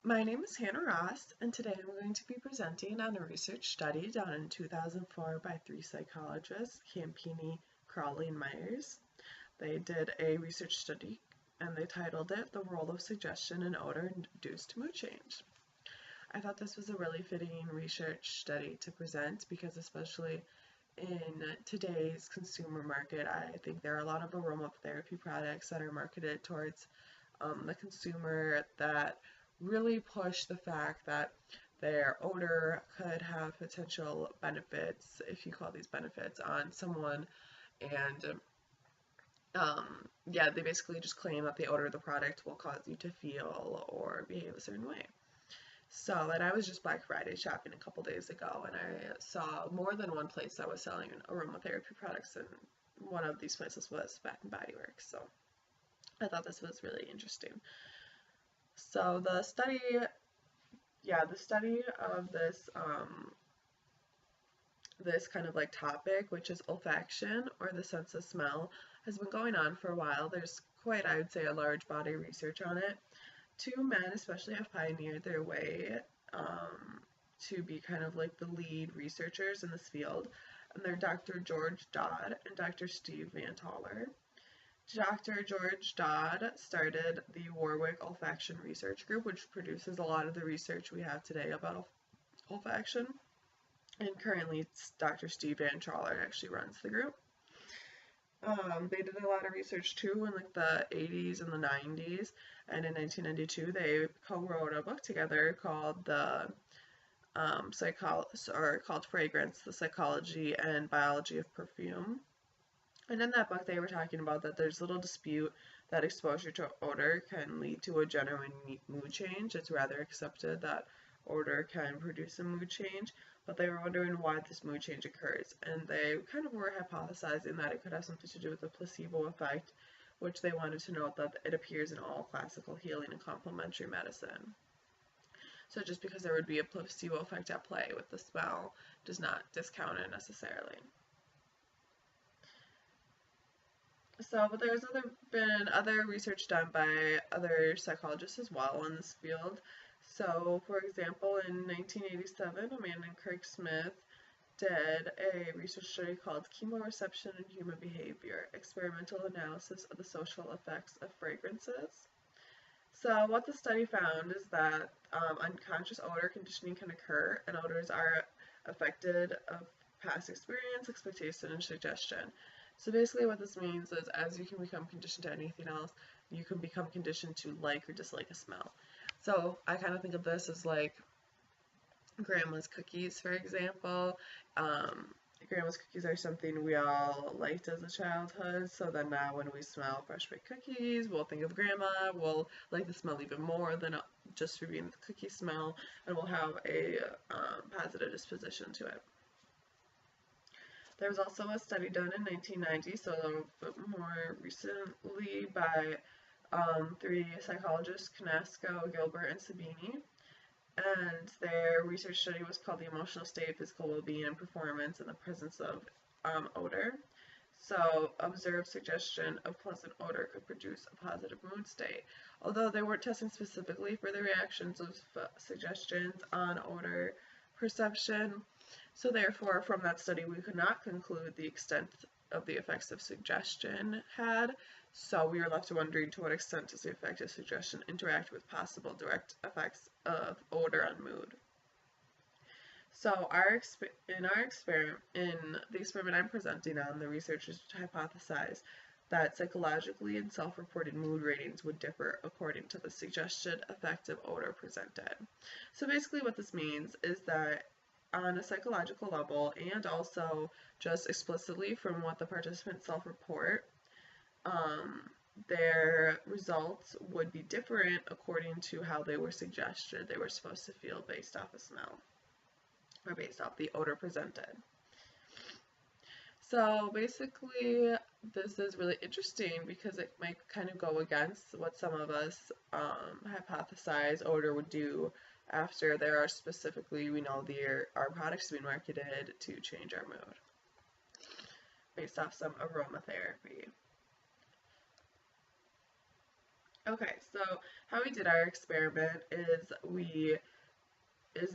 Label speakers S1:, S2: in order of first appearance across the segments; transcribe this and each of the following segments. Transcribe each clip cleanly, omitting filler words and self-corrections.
S1: My name is Hannah Ross, and today I'm going to be presenting on a research study done in 2004 by three psychologists, Campini, Crawley, and Myers. They did a research study and they titled it The Role of Suggestion in Odor-Induced Mood Change. I thought this was a really fitting research study to present because especially in today's consumer market, I think there are a lot of aromatherapy products that are marketed towards the consumer that really push the fact that their odor could have potential benefits, if you call these benefits, on someone. And yeah, they basically just claim that the odor of the product will cause you to feel or behave a certain way. So, and I was just Black Friday shopping a couple days ago, and I saw more than one place that was selling aromatherapy products, and one of these places was Bath and Body Works. So I thought this was really interesting. So the study of this kind of like topic, which is olfaction or the sense of smell, has been going on for a while. There's quite, I would say, a large body of research on it. Two men especially have pioneered their way to be kind of like the lead researchers in this field, and they're Dr. George Dodd and Dr. Steve Van Taller. Dr. George Dodd started the Warwick Olfaction Research Group, which produces a lot of the research we have today about olfaction. And currently, Dr. Steve Van Taller actually runs the group. They did a lot of research too in like the 80s and the 90s, and in 1992 they co-wrote a book together called called Fragrance: The Psychology and Biology of Perfume. And in that book, they were talking about that there's little dispute that exposure to odor can lead to a genuine mood change. It's rather accepted that odor can produce a mood change, but they were wondering why this mood change occurs. And they kind of were hypothesizing that it could have something to do with the placebo effect, which they wanted to note that it appears in all classical healing and complementary medicine. So just because there would be a placebo effect at play with the smell does not discount it necessarily. So, but there's been other research done by other psychologists as well in this field. So, for example, in 1987, a man named Craig Smith did a research study called Chemoreception in Human Behavior: Experimental Analysis of the Social Effects of Fragrances. So, what the study found is that unconscious odor conditioning can occur, and odors are affected of past experience, expectation, and suggestion. So basically what this means is as you can become conditioned to anything else, you can become conditioned to like or dislike a smell. So I kind of think of this as like grandma's cookies, for example. Grandma's cookies are something we all liked as a childhood, so then now when we smell fresh baked cookies, we'll think of grandma, we'll like the smell even more than just for being the cookie smell, and we'll have a positive disposition to it. There was also a study done in 1990, so a little bit more recently, by three psychologists, Canasco, Gilbert, and Sabini. And their research study was called The Emotional State, Physical Well-Being, and Performance in the Presence of Odor. So, observed suggestion of pleasant odor could produce a positive mood state. Although they weren't testing specifically for the reactions of suggestions on odor perception, so therefore, from that study, we could not conclude the extent of the effects of suggestion had, so we were left wondering to what extent does the effect of suggestion interact with possible direct effects of odor on mood. So in the experiment I'm presenting on, the researchers hypothesized that psychologically and self-reported mood ratings would differ according to the suggested effect of odor presented. So basically what this means is that on a psychological level, and also just explicitly from what the participants self-report, their results would be different according to how they were suggested they were supposed to feel based off a smell, or based off the odor presented. So basically, this is really interesting because it might kind of go against what some of us hypothesize odor would do after there are specifically, we know our products being marketed to change our mood based off some aromatherapy. Okay, so how we did our experiment is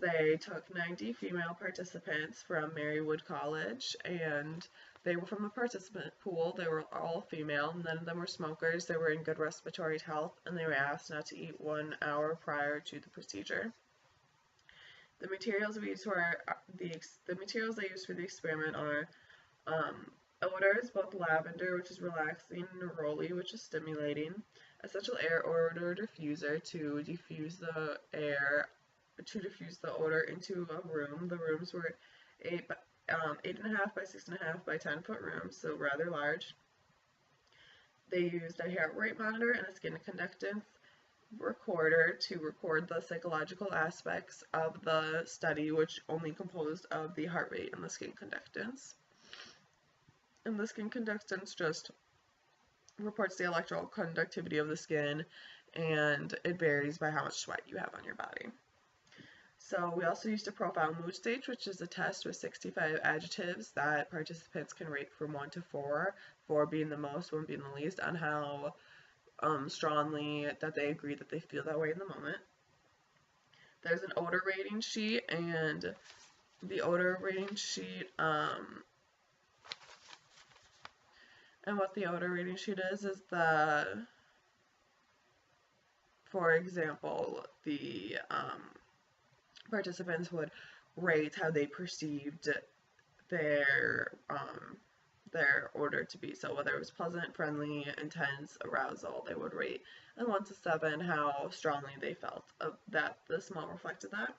S1: they took 90 female participants from Marywood College, and they were from the participant pool. They were all female. None of them were smokers. They were in good respiratory health, and they were asked not to eat 1 hour prior to the procedure. The materials we used for the materials they used for the experiment are odors, both lavender, which is relaxing, and neroli, which is stimulating, essential air odor diffuser to diffuse the odor into a room. The rooms were 8.5 by 6.5 by 10-foot rooms, so rather large. They used a heart rate monitor and a skin conductance recorder to record the psychological aspects of the study, which only composed of the heart rate and the skin conductance. And the skin conductance just reports the electrical conductivity of the skin, and it varies by how much sweat you have on your body. So we also used a profile mood stage, which is a test with 65 adjectives that participants can rate from 1 to 4, 4 being the most, 1 being the least, on how strongly that they agree that they feel that way in the moment. There's an odor rating sheet, and the odor rating sheet, and what the odor rating sheet is for example, the participants would rate how they perceived their odor to be. So whether it was pleasant, friendly, intense, arousal, they would rate, and 1 to 7 how strongly they felt that the smell reflected that.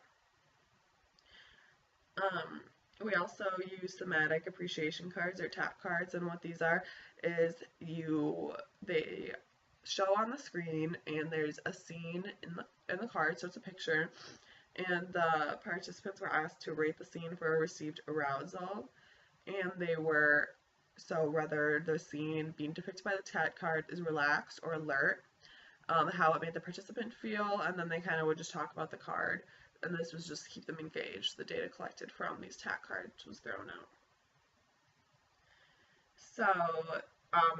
S1: We also use thematic appreciation cards, or TAP cards, and what these are is they show on the screen, and there's a scene in the card, so it's a picture, and the participants were asked to rate the scene for received arousal, and so whether the scene being depicted by the TAP card is relaxed or alert, how it made the participant feel, and then they kind of would just talk about the card. And this was just to keep them engaged. The data collected from these TAC cards was thrown out. So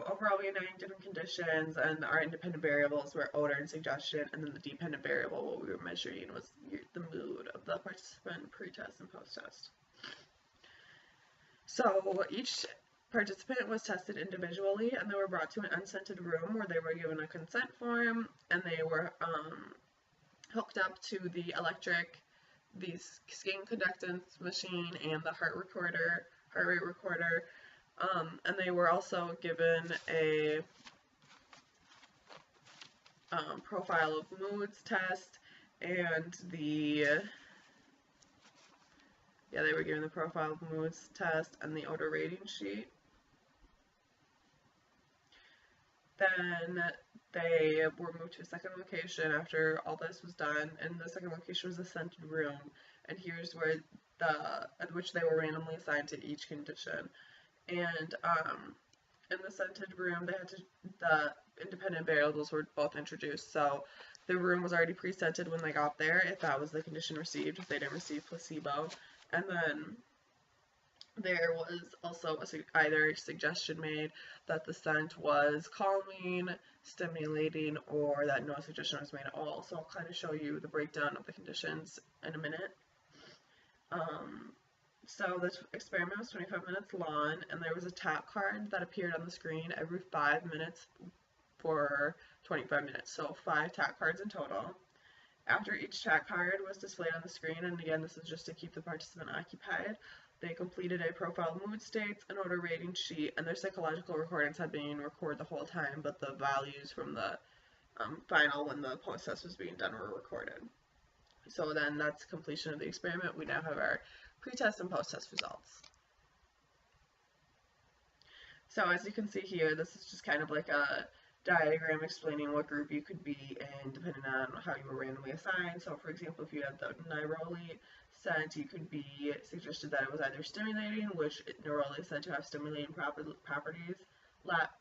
S1: overall we had 9 different conditions, and our independent variables were odor and suggestion, and then the dependent variable, what we were measuring, was the mood of the participant pre-test and post-test. So each participant was tested individually, and they were brought to an unscented room where they were given a consent form, and they were hooked up to the skin conductance machine and the heart rate recorder, and they were also given a profile of moods test, and they were given the profile of moods test and the odor rating sheet. Then they were moved to a second location after all this was done, and the second location was a scented room, and here's where which they were randomly assigned to each condition. And in the scented room, the independent variables were both introduced. So the room was already pre-scented when they got there, if that was the condition received, if they didn't receive placebo. And then there was also either a suggestion made that the scent was calming, stimulating, or that no suggestion was made at all. So I'll kind of show you the breakdown of the conditions in a minute. So this experiment was 25 minutes long, and there was a TAP card that appeared on the screen every 5 minutes for 25 minutes. So 5 TAP cards in total. After each TAP card was displayed on the screen, and again, this is just to keep the participant occupied, they completed a profile mood states, an odor rating sheet, and their psychological recordings had been recorded the whole time, but the values from the final, when the post-test was being done, were recorded. So then that's completion of the experiment. We now have our pre-test and post-test results. So as you can see here, this is just kind of like a diagram explaining what group you could be in depending on how you were randomly assigned. So for example, if you had the neroli scent, you could be suggested that it was either stimulating, which neroli is said to have stimulating properties,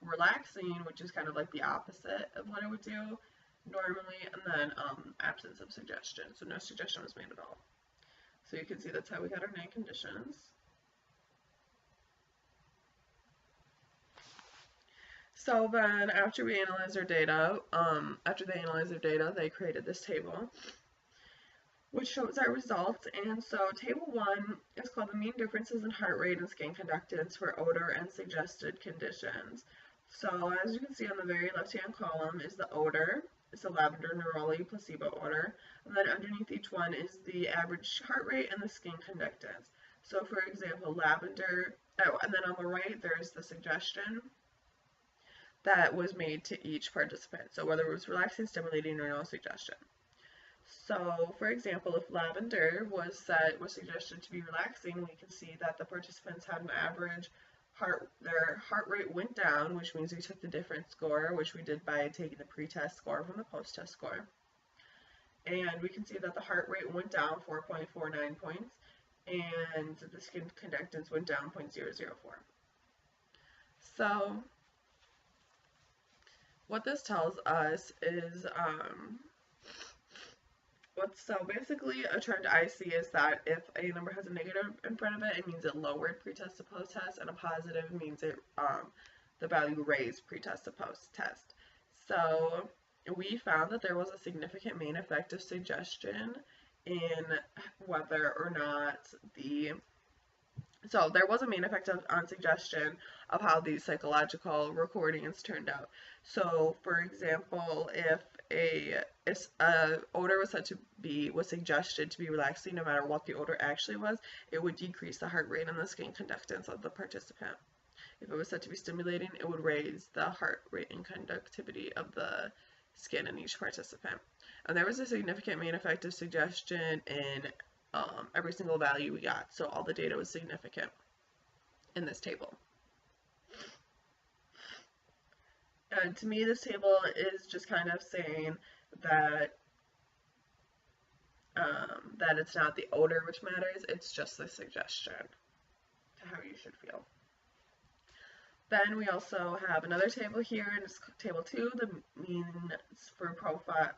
S1: relaxing, which is kind of like the opposite of what it would do normally, and then absence of suggestion. So no suggestion was made at all. So you can see that's how we got our 9 conditions. So then after we analyzed our data, after they analyzed their data, they created this table which shows our results. And so table 1 is called the mean differences in heart rate and skin conductance for odor and suggested conditions. So as you can see on the very left-hand column is the odor. It's the lavender neroli placebo odor. And then underneath each one is the average heart rate and the skin conductance. So for example, lavender, and then on the right there's the suggestion that was made to each participant. So whether it was relaxing, stimulating, or no suggestion. So, for example, if lavender was suggested to be relaxing, we can see that the participants had an average their heart rate went down, which means we took the difference score, which we did by taking the pre-test score from the post-test score. And we can see that the heart rate went down 4.49 points, and the skin conductance went down 0.004. So, what this tells us is, so basically a trend I see is that if a number has a negative in front of it, it means it lowered pretest to post-test, and a positive means it the value raised pretest to post-test. So we found that there was a significant main effect of suggestion in whether or not so there was a main effect on suggestion of how these psychological recordings turned out. So, for example, if a odor was suggested to be relaxing, no matter what the odor actually was, it would decrease the heart rate and the skin conductance of the participant. If it was said to be stimulating, it would raise the heart rate and conductivity of the skin in each participant. And there was a significant main effect of suggestion in every single value we got. So all the data was significant in this table. And to me, this table is just kind of saying that that it's not the odor which matters, it's just the suggestion to how you should feel. Then we also have another table here, and it's table 2, the means for profile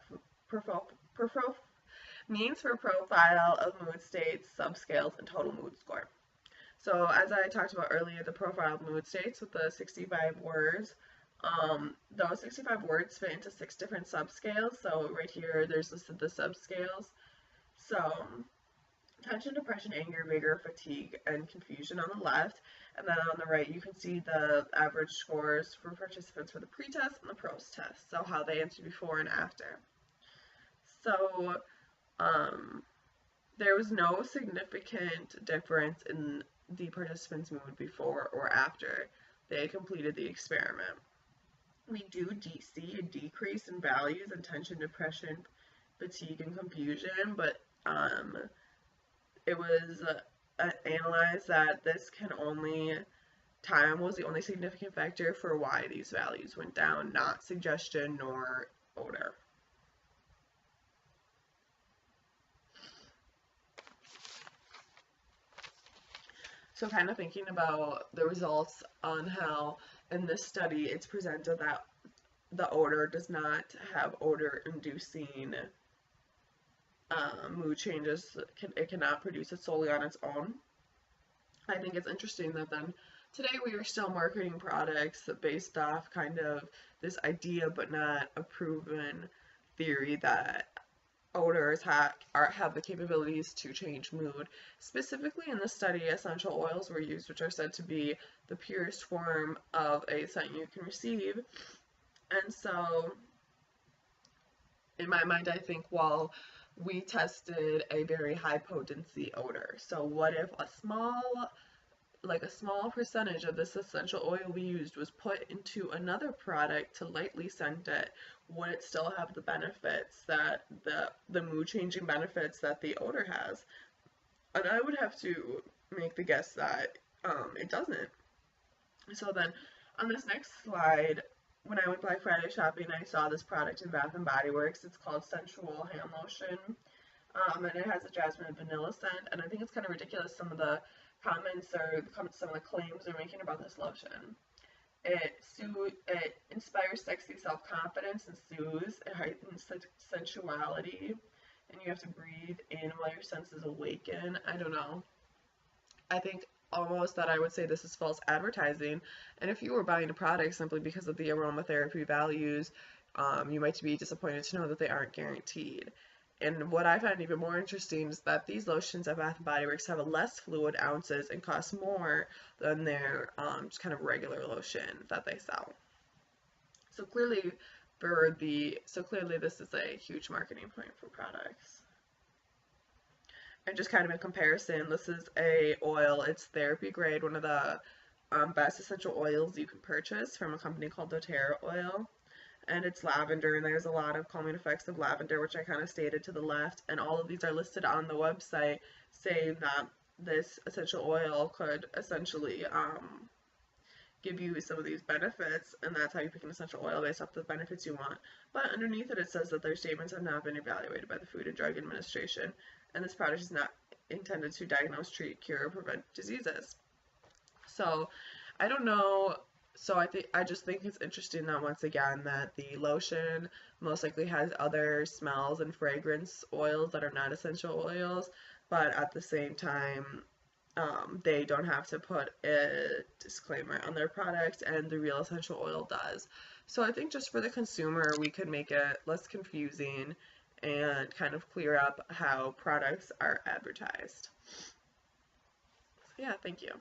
S1: of mood states, subscales, and total mood score. So as I talked about earlier, the profile of mood states with the 65 words, those 65 words fit into 6 different subscales. So right here, there's listed the subscales. So tension, depression, anger, vigor, fatigue, and confusion on the left. And then on the right, you can see the average scores for participants for the pre-test and the post-test. So how they answered before and after. So there was no significant difference in the participants' mood before or after they completed the experiment. We do see a decrease in values in tension, depression, fatigue, and confusion, but it was analyzed that time was the only significant factor for why these values went down, not suggestion nor odor. So kind of thinking about the results on how in this study it's presented that the odor does not have odor-inducing mood changes. It cannot produce it solely on its own. I think it's interesting that then today we are still marketing products based off kind of this idea but not a proven theory that odors have the capabilities to change mood. Specifically in this study, essential oils were used, which are said to be the purest form of a scent you can receive. And so, in my mind, I think, well, we tested a very high potency odor. So what if a small percentage of this essential oil we used was put into another product to lightly scent it? Would it still have the benefits that the mood changing benefits that the odor has? And I would have to make the guess that it doesn't. So then on this next slide, when I went Black Friday shopping, I saw this product in Bath and Body Works. It's called Sensual Hand Lotion, and it has a jasmine and vanilla scent. And I think it's kind of ridiculous some of the comments or some of the claims they're making about this lotion. It inspires sexy self-confidence and soothes. It heightens sensuality, and you have to breathe in while your senses awaken. I don't know. I think almost that I would say this is false advertising. And if you were buying a product simply because of the aromatherapy values, you might be disappointed to know that they aren't guaranteed. And what I find even more interesting is that these lotions at Bath & Body Works have a less fluid ounces and cost more than their just kind of regular lotion that they sell. So clearly, this is a huge marketing point for products. And just kind of in comparison, this is a oil. It's therapy grade, one of the best essential oils you can purchase from a company called doTERRA Oil. And it's lavender, and there's a lot of calming effects of lavender, which I kind of stated to the left. And all of these are listed on the website, saying that this essential oil could essentially give you some of these benefits, and that's how you pick an essential oil based off the benefits you want. But underneath it, it says that their statements have not been evaluated by the Food and Drug Administration, and this product is not intended to diagnose, treat, cure, or prevent diseases. So I don't know. So I just think it's interesting that once again that the lotion most likely has other smells and fragrance oils that are not essential oils, but at the same time they don't have to put a disclaimer on their product, and the Real Essential Oil does. So I think just for the consumer, we could make it less confusing and kind of clear up how products are advertised. So yeah, thank you.